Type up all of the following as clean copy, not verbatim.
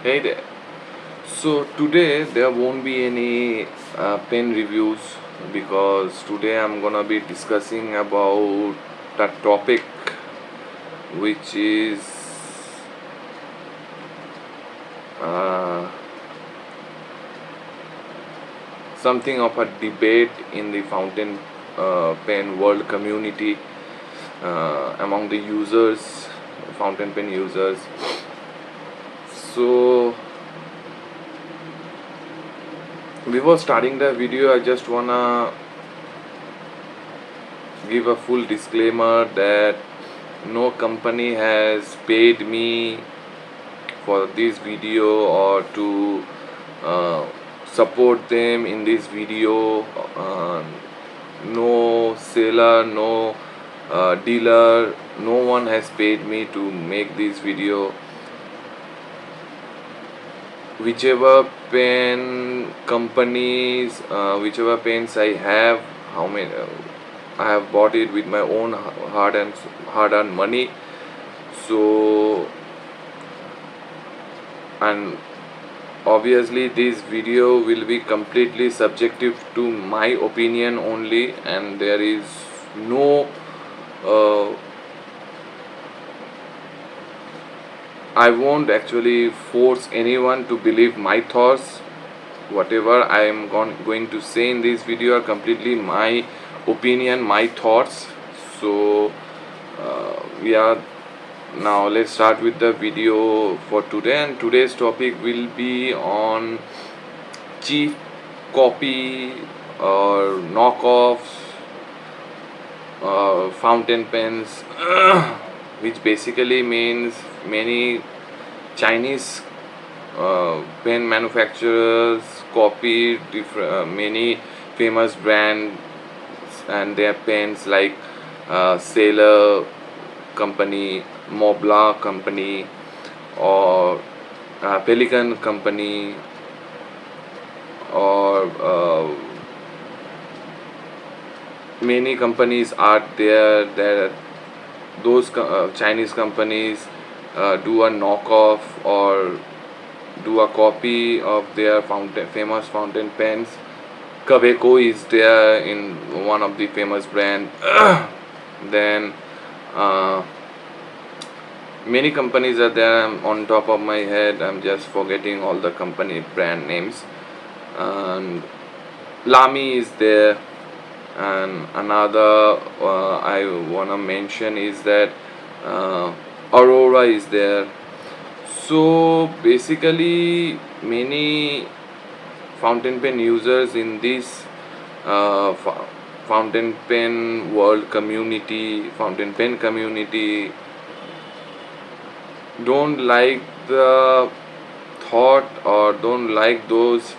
Hey there. So today there won't be any pen reviews because today I'm gonna be discussing about the topic which is uh, something of a debate in the fountain pen world community among the users, fountain pen users. So before starting the video, I just wanna give a full disclaimer that no company has paid me for this video or to uh, support them in this video. No seller, no dealer, no one has paid me to make this video. Whichever pen companies, whichever pens I have, how many I have bought it with my own hard earned money. So, and obviously this video will be completely subjective to my opinion only, and there is no uh, I won't actually force anyone to believe my thoughts. Whatever I am going to say in this video are completely my opinion, my thoughts. So yeah, now let's start with the video for today, and today's topic will be on cheap copy or knockoffs, fountain pens, which basically means many Chinese pen manufacturers copy many famous brands and their pens like Sailor company, Mobla company, or Pelican company, or many companies are there that those Chinese companies do a knockoff or do a copy of their famous fountain pens. Kaweco is there in one of the famous brand. Then uh, many companies are there. On top of my head, I'm just forgetting all the company brand names. And Lamy is there, and another I wanna mention is that Aurora is there. So basically, many fountain pen users in this uh, fo- fountain pen world community, fountain pen community, don't like the thought or don't like those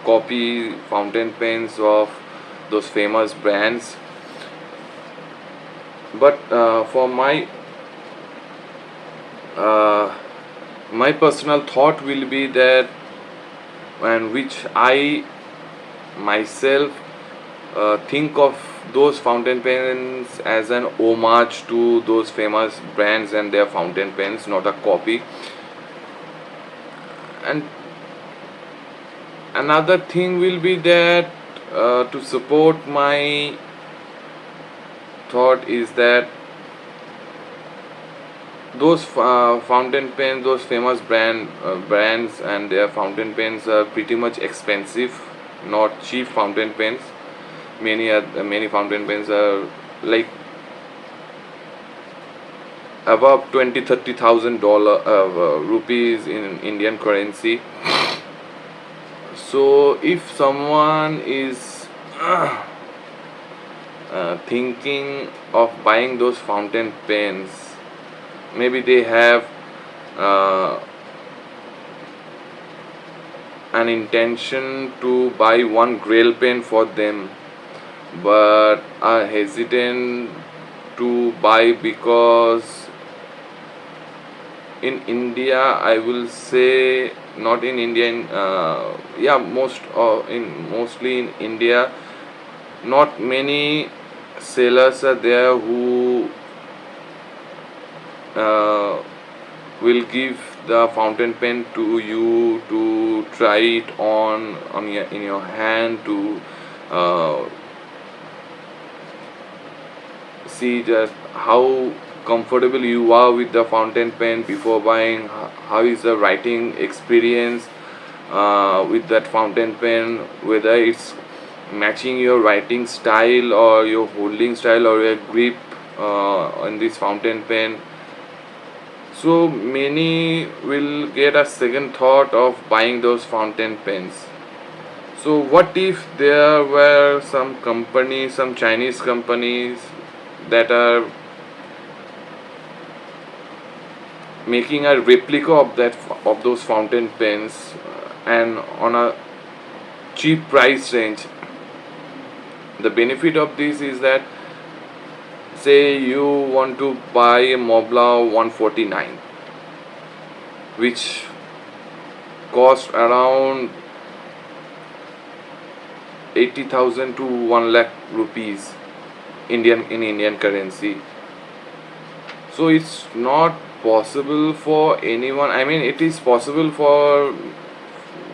copy fountain pens of those famous brands. But for uh, my personal thought will be that, and which I myself think of those fountain pens as an homage to those famous brands and their fountain pens, not a copy. And another thing will be that to support my thought is that those fountain pens, those famous brands and their fountain pens are pretty much expensive, not cheap fountain pens. Many fountain pens are like above 20-30,000 rupees in Indian currency. So if someone is thinking of buying those fountain pens, maybe they have uh, an intention to buy one grail pen for them, but are hesitant to buy because in India, I will say, not in India, yeah, mostly in India, not many sellers are there who uh, will give the fountain pen to you to try it on in your hand to uh, see just how comfortable you are with the fountain pen before buying. How is the writing experience with that fountain pen, whether it's matching your writing style or your holding style or your grip on this fountain pen. So many will get a second thought of buying those fountain pens. So what if there were some companies, some Chinese companies that are making a replica of that of those fountain pens and on a cheap price range. The benefit of this is that, say you want to buy a Mobla 149 which cost around 80,000 to 1 lakh rupees Indian currency. So it's not possible for anyone. I mean, it is possible for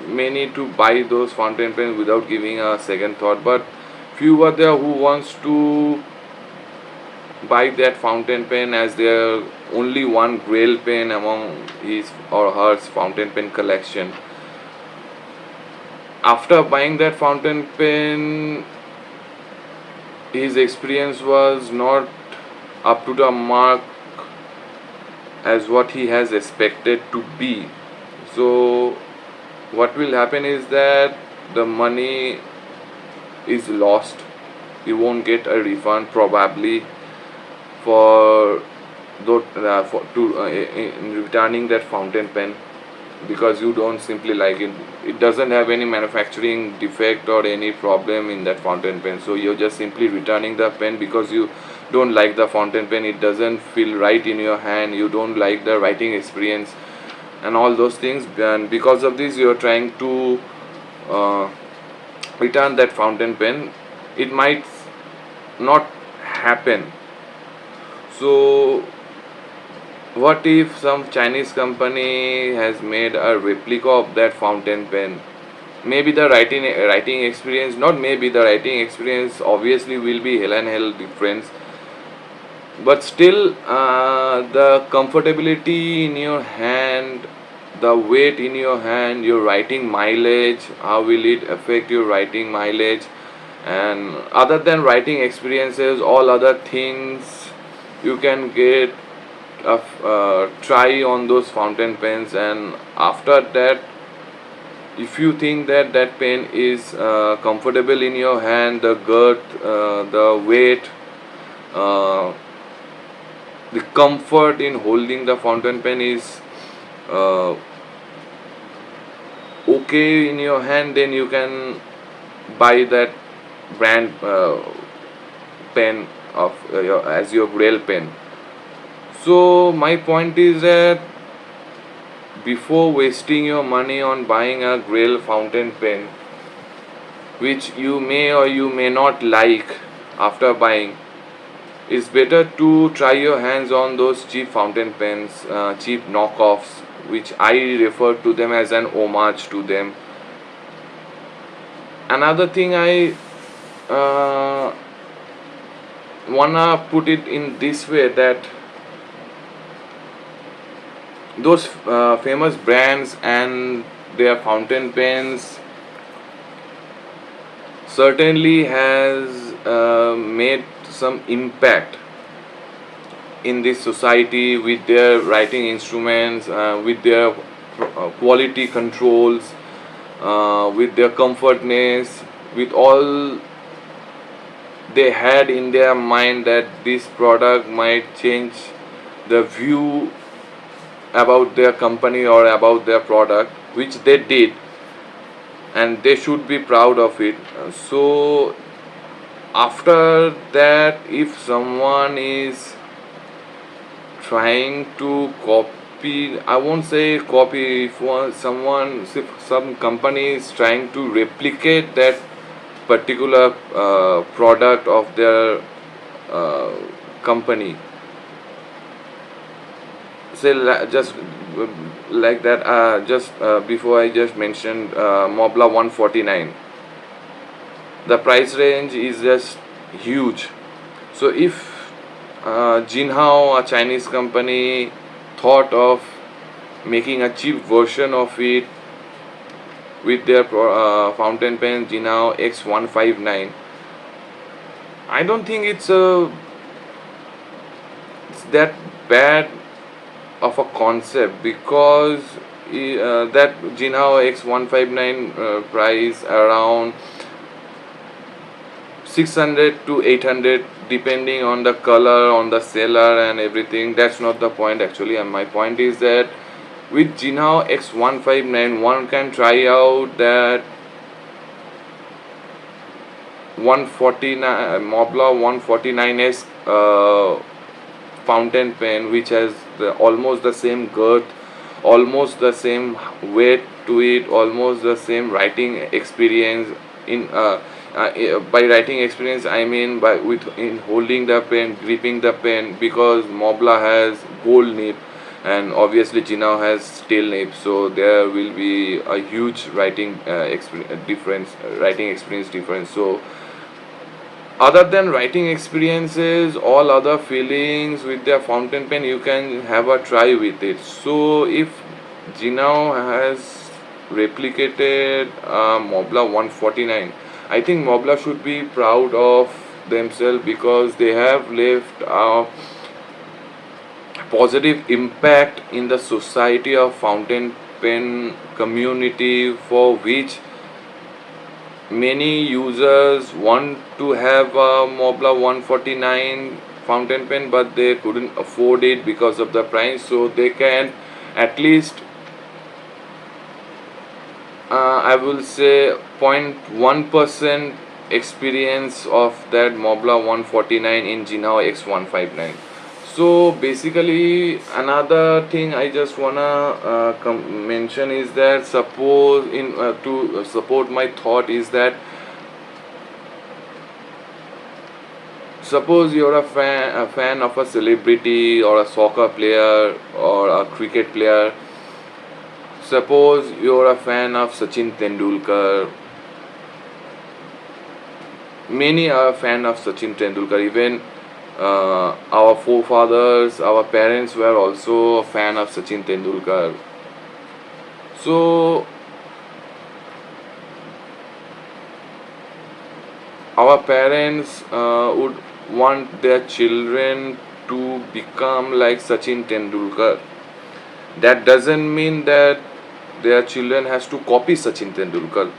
many to buy those fountain pens without giving a second thought, but few are there who wants to buy that fountain pen as their only one grail pen among his or her fountain pen collection. After buying that fountain pen, his experience was not up to the mark as what he has expected to be. So what will happen is that the money is lost. You won't get a refund probably for in returning that fountain pen, because you don't simply like it. It doesn't have any manufacturing defect or any problem in that fountain pen, so you're just simply returning the pen because you don't like the fountain pen. It doesn't feel right in your hand, you don't like the writing experience and all those things, and because of this you're trying to uh, return that fountain pen. It might not happen. So what if some Chinese company has made a replica of that fountain pen? Maybe the writing experience, not maybe, the writing experience obviously will be hell and hell difference, but still the comfortability in your hand, the weight in your hand, your writing mileage, how will it affect your writing mileage, and other than writing experiences, all other things you can get a try on those fountain pens. And after that, if you think that that pen is comfortable in your hand, the girth, the weight, uh, the comfort in holding the fountain pen is uh, okay in your hand, then you can buy that brand pen of as your grail pen. So my point is that before wasting your money on buying a grail fountain pen, which you may or you may not like after buying, it's better to try your hands on those cheap fountain pens, cheap knockoffs, which I refer to them as an homage to them. Another thing I uh, wanna put it in this way, that those famous brands and their fountain pens certainly has made some impact in this society with their writing instruments, with their quality controls, with their comfortness, with all they had in their mind that this product might change the view about their company or about their product, which they did, and they should be proud of it. So after that, if someone is trying to copy, I won't say copy, if if some company is trying to replicate that particular product of their uh, company, say just like that, just before I just mentioned Mobla 149, the price range is just huge. So if Jinhao, a Chinese company, thought of making a cheap version of it with their fountain pen Jinhao X159, I don't think it's that bad of a concept, because that Jinhao X159 price around 600 to 800, depending on the color, on the seller and everything. That's not the point actually, and my point is that with Jinhao X159 one can try out that 149 Mobla 149s fountain pen, which has almost the same girth, almost the same weight to it, almost the same writing experience. In by writing experience, I mean by with in holding the pen, gripping the pen, because Mobla has gold nib and obviously Jinao has steel nib, so there will be a huge writing writing experience difference. So other than writing experiences, all other feelings with their fountain pen, you can have a try with it. So if Jinao has replicated Mobla 149, I think Mobla should be proud of themselves, because they have left a positive impact in the society of fountain pen community, for which many users want to have a Mobla 149 fountain pen, but they couldn't afford it because of the price. So they can at least, I will say, 0.1% experience of that Mobla 149 in Jinhao X159. So basically, another thing I just wanna mention is that, suppose in to support my thought, is that suppose you're a fan of a celebrity or a soccer player or a cricket player. Suppose you're a fan of Sachin Tendulkar. Many are a fan of Sachin Tendulkar. Even our forefathers, our parents were also a fan of Sachin Tendulkar. So our parents would want their children to become like Sachin Tendulkar. That doesn't mean that their children has to copy Sachin Tendulkar.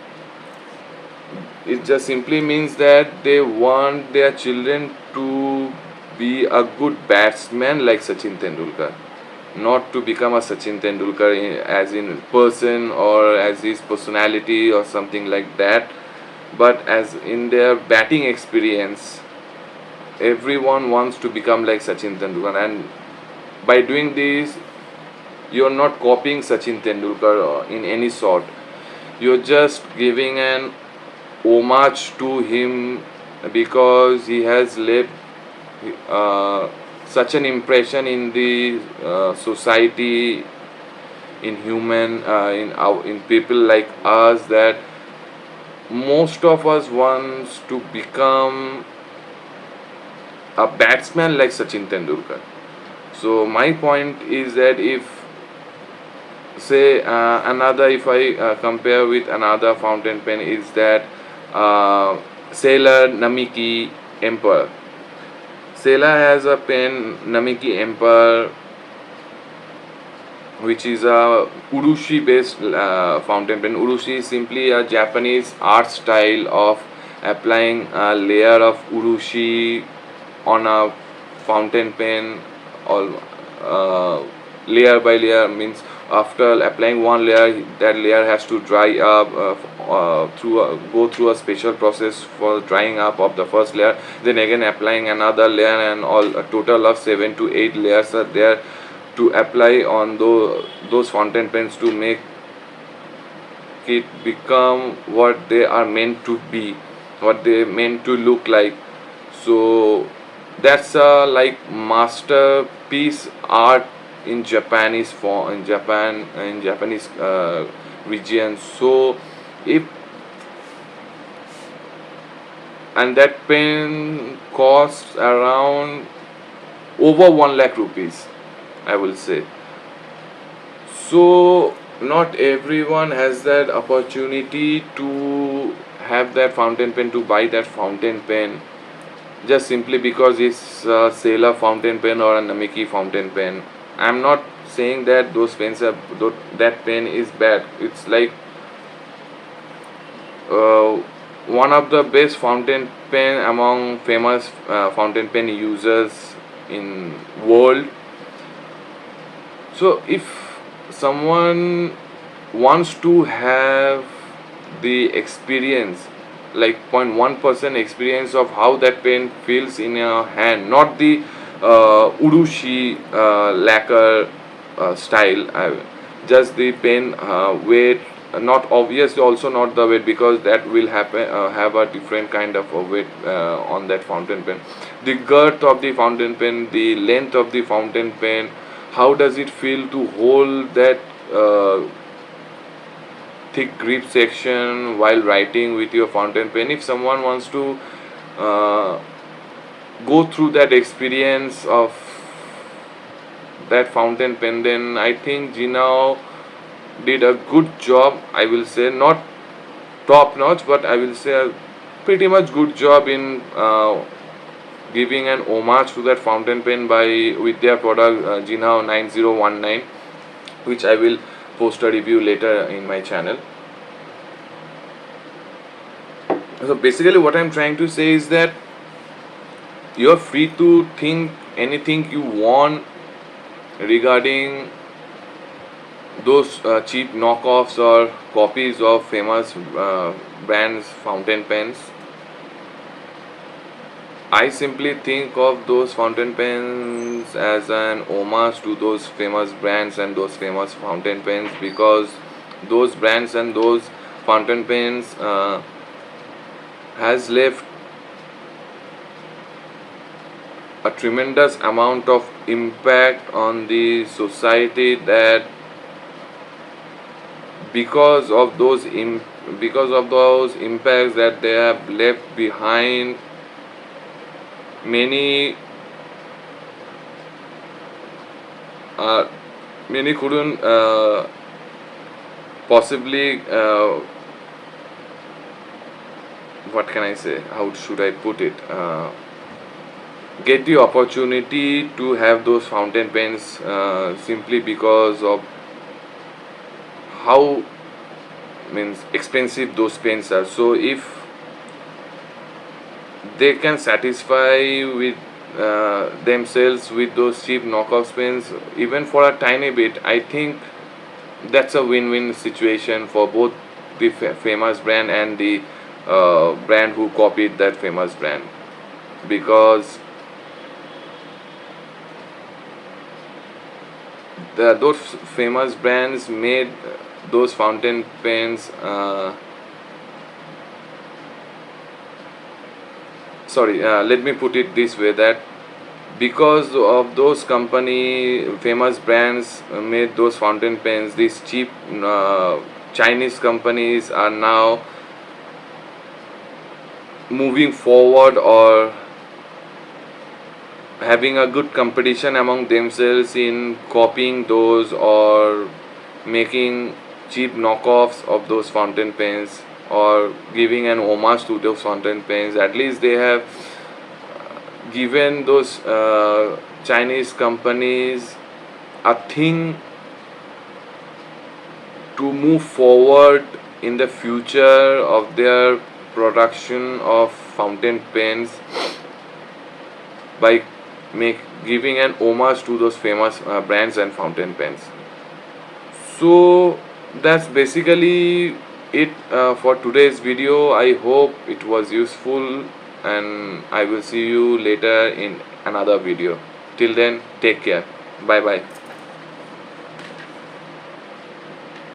It just simply means that they want their children to be a good batsman like Sachin Tendulkar, not to become a Sachin Tendulkar as in person or as his personality or something like that, but as in their batting experience. Everyone wants to become like Sachin Tendulkar, and by doing this, you're not copying Sachin Tendulkar in any sort. You're just giving an homage to him, because he has left such an impression in the society, in human, in people like us, that most of us wants to become a batsman like Sachin Tendulkar. So my point is that, if say if I compare with another fountain pen, is that Sailor Namiki Emperor. Sailor has a pen Namiki Emperor, which is a urushi based fountain pen. Urushi is simply a Japanese art style of applying a layer of urushi on a fountain pen. All layer by layer means, after applying one layer, that layer has to dry up go through a special process for drying up of the first layer, then again applying another layer, and all a total of 7 to 8 layers are there to apply on those fountain pens, to make it become what they are meant to be, what they meant to look like. So that's a like masterpiece art in Japanese for in Japanese region. So if and that pen costs around over 1 lakh rupees, I will say. So not everyone has that opportunity to have that fountain pen, to buy that fountain pen just simply because it's a Sailor fountain pen or a Namiki fountain pen. I'm not saying that those pens are that pen is bad. It's like uh, one of the best fountain pen among famous fountain pen users in world. So if someone wants to have the experience, like 0.1% experience of how that pen feels in your hand, not the urushi lacquer style, just the pen weight, not obviously also not the weight, because that will happen have a different kind of a weight on that fountain pen, the girth of the fountain pen, the length of the fountain pen, how does it feel to hold that thick grip section while writing with your fountain pen. If someone wants to uh, go through that experience of that fountain pen, then I think Jinao did a good job. I will say not top notch, but I will say a pretty much good job in giving an homage to that fountain pen by with their product Jinao 9019, which I will post a review later in my channel. So basically what I'm trying to say is that you're free to think anything you want regarding those cheap knockoffs or copies of famous brands fountain pens. I simply think of those fountain pens as an homage to those famous brands and those famous fountain pens, because those brands and those fountain pens has left a tremendous amount of impact on the society, that because of because of those impacts that they have left behind, many many couldn't possibly what can I say, how should I put it, get the opportunity to have those fountain pens simply because of how means expensive those pens are. So if they can satisfy with themselves with those cheap knockoff pens even for a tiny bit, I think that's a win-win situation for both the famous brand and the brand who copied that famous brand, because those famous brands made those fountain pens let me put it this way, that because of those company famous brands made those fountain pens, these cheap Chinese companies are now moving forward or having a good competition among themselves in copying those or making cheap knockoffs of those fountain pens or giving an homage to those fountain pens. At least they have given those Chinese companies a thing to move forward in the future of their production of fountain pens by giving an homage to those famous brands and fountain pens. So that's basically it for today's video. I hope it was useful, and I will see you later in another video. Till then, take care. Bye bye.